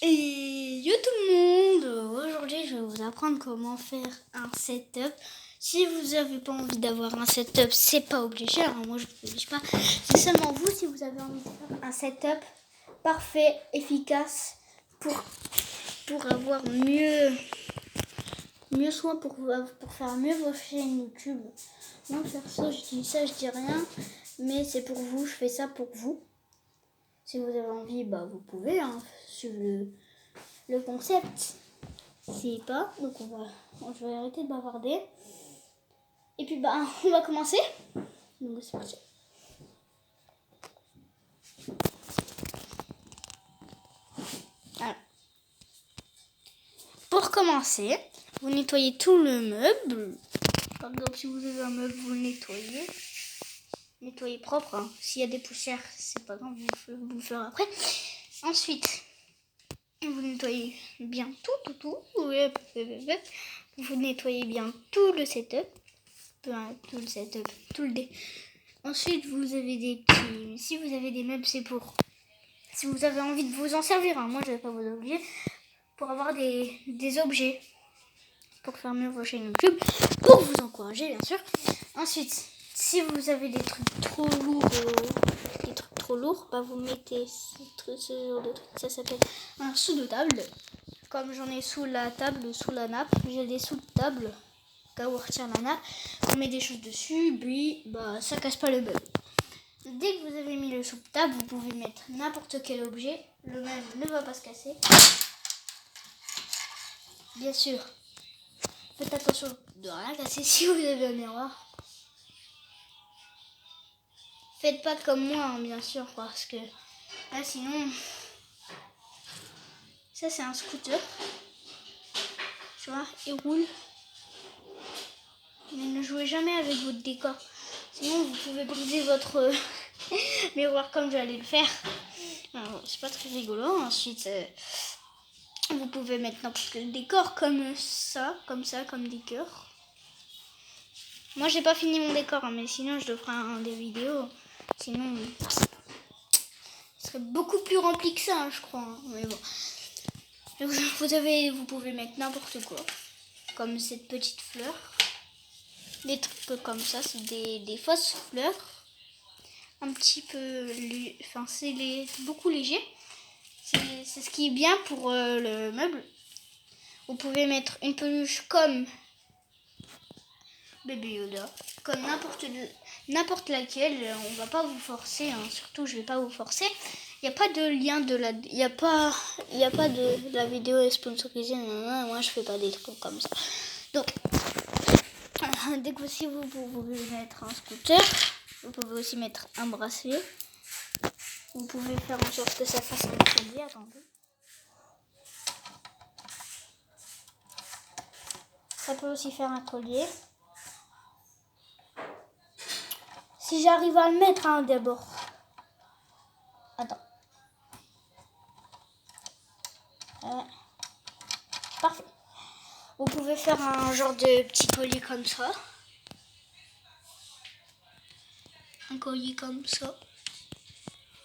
Et yo tout le monde, aujourd'hui je vais vous apprendre comment faire un setup. Si vous n'avez pas envie d'avoir un setup, c'est pas obligé, hein. Moi je ne vous oblige pas. C'est seulement vous si vous avez envie de faire un setup parfait, efficace pour avoir mieux soin, pour faire mieux vos chaînes YouTube. Moi perso je dis ça, je dis rien, mais c'est pour vous, je fais ça pour vous. Si vous avez envie, vous pouvez suivre le concept. C'est pas, donc je vais arrêter de bavarder. Et puis on va commencer. Donc c'est parti. Alors, pour commencer, vous nettoyez tout le meuble. Par exemple, si vous avez un meuble, vous le nettoyez. Nettoyez propre, hein. S'il y a des poussières, c'est pas grave, vous le ferez après. Ensuite, vous nettoyez bien tout. Vous nettoyez bien tout le setup. Ensuite, vous avez des petits... Si vous avez des meubles, c'est pour... Si vous avez envie de vous en servir, hein. Moi je vais pas vous obliger. Pour avoir des objets. Pour faire mieux vos chaînes YouTube. Pour vous encourager, bien sûr. Ensuite, si vous avez des trucs trop lourds, vous mettez ce genre de truc. Ça s'appelle un sous de table. Comme j'en ai sous la table ou sous la nappe, j'ai des sous de table. Où on retire la nappe, on met des choses dessus, puis ça casse pas le meuble. Dès que vous avez mis le sous-table, vous pouvez mettre n'importe quel objet, le meuble ne va pas se casser. Bien sûr, faites attention de rien casser si vous avez un miroir. Faites pas comme moi, bien sûr, parce que là sinon, ça c'est un scooter, tu vois, il roule. Mais ne jouez jamais avec votre décor, sinon vous pouvez briser votre miroir comme j'allais le faire. Alors, c'est pas très rigolo. Ensuite, vous pouvez mettre n'importe quel décor comme des cœurs. Moi, j'ai pas fini mon décor, mais sinon, je le ferai des vidéos. Sinon, ce serait beaucoup plus rempli que ça, je crois. Mais bon. Vous pouvez mettre n'importe quoi, comme cette petite fleur. Des trucs comme ça, c'est des fausses fleurs. Un petit peu, c'est beaucoup léger. C'est ce qui est bien pour le meuble. Vous pouvez mettre une peluche comme Bébé Yoda, comme n'importe laquelle. On va pas vous forcer, hein. Surtout je vais pas vous forcer. Il n'y a pas de lien il y a pas de la vidéo est sponsorisée. Moi je fais pas des trucs comme ça. Donc dès que vous pouvez mettre un scooter, vous pouvez aussi mettre un bracelet. Vous pouvez faire en sorte que ça fasse un collier. Attendez. Ça peut aussi faire un collier. Si j'arrive à le mettre d'abord. Attends. Parfait. Vous pouvez faire un genre de petit collier comme ça. Un collier comme ça.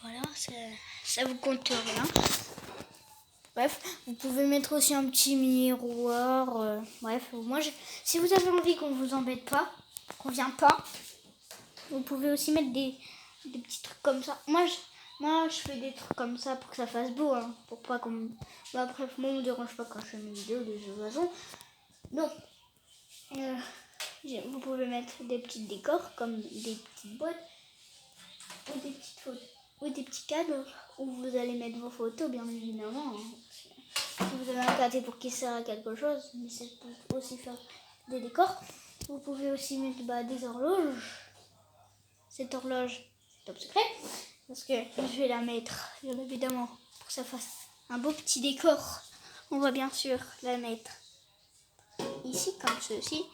Voilà, ça vous compte rien. Bref, vous pouvez mettre aussi un petit miroir. Bref, si vous avez envie qu'on vous embête pas, qu'on vient pas, vous pouvez aussi mettre des petits trucs comme ça. Moi, je fais des trucs comme ça pour que ça fasse beau, hein, pour pas qu'on... Après, moi, on me dérange pas quand je fais mes vidéos de jeux façon. Donc, vous pouvez mettre des petits décors comme des petites boîtes ou des petites photos ou des petits cadres où vous allez mettre vos photos, bien évidemment. Si vous avez un cadre pour qu'il sert à quelque chose, mais ça peut aussi faire des décors. Vous pouvez aussi mettre des horloges. Cette horloge, c'est top secret parce que je vais la mettre, bien évidemment, pour que ça fasse un beau petit décor. On va bien sûr la mettre ici comme ceci.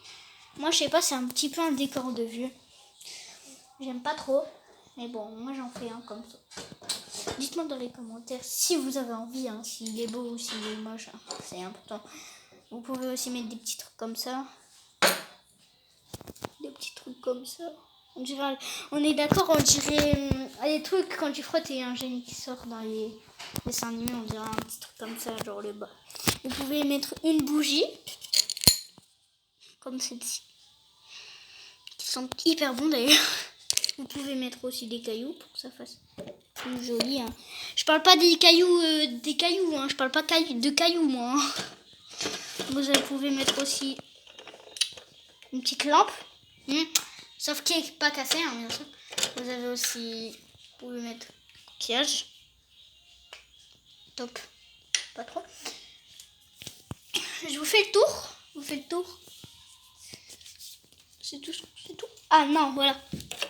Moi je sais pas, c'est un petit peu un décor de vieux. J'aime pas trop, mais bon, moi j'en fais un comme ça. Dites-moi dans les commentaires si vous avez envie, hein, s'il est beau ou s'il est moche, hein, c'est important. Vous pouvez aussi mettre des petits trucs comme ça. Des petits trucs comme ça. On est d'accord, on dirait les trucs quand tu frottes et un génie qui sort dans les dessins animés, on dirait un petit truc comme ça, genre le bas. Vous pouvez mettre une bougie, comme celle-ci, qui sent hyper bon d'ailleurs. Vous pouvez mettre aussi des cailloux pour que ça fasse plus joli. Hein. Je parle pas des cailloux, hein. Je parle pas de cailloux, moi. Hein. Vous pouvez mettre aussi une petite lampe. Sauf qui n'est pas cassé, hein, bien sûr. Vous avez aussi... Vous pouvez mettre coquillage. Top. Pas trop. Je vous fais le tour. C'est tout. Ah non, voilà.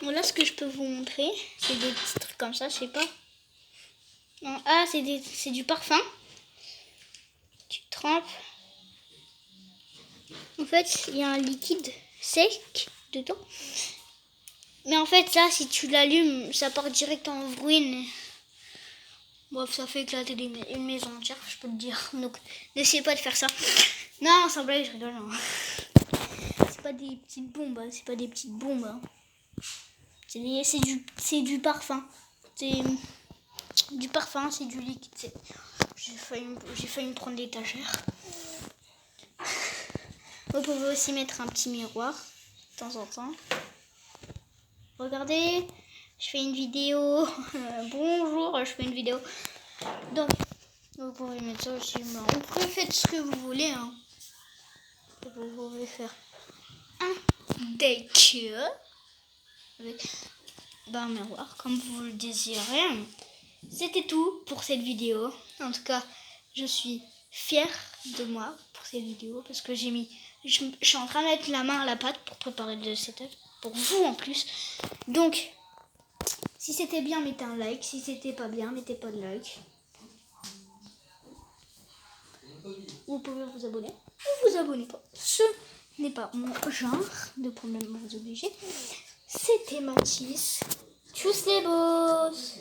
Voilà ce que je peux vous montrer. C'est des petits trucs comme ça, je sais pas. Non, ah, c'est du parfum. Tu trempes. En fait, il y a un liquide sec dedans. Mais en fait, ça, si tu l'allumes, ça part direct en ruine. Bref, ça fait éclater une maison entière, je peux te dire. Donc, n'essayez pas de faire ça. Non, sans blague, je rigole. Hein. C'est pas des petites bombes. Hein. Hein. C'est du parfum. C'est du parfum, c'est du liquide. J'ai failli me prendre l'étagère. Vous pouvez aussi mettre un petit miroir de temps en temps. Regardez, je fais une vidéo. Bonjour, je fais une vidéo. Donc, vous pouvez mettre ça aussi. Vous pouvez faire ce que vous voulez. Hein. Vous pouvez faire un deck avec un miroir, comme vous le désirez. C'était tout pour cette vidéo. En tout cas, je suis fière de moi pour cette vidéo parce que je suis en train de mettre la main à la pâte pour préparer le setup. Pour vous en plus. Donc, si c'était bien, mettez un like. Si c'était pas bien, mettez pas de like. Vous pouvez vous abonner ou vous abonner pas. Ce n'est pas mon genre de problème, vous obliger. C'était Mathis. Tchuss les boss.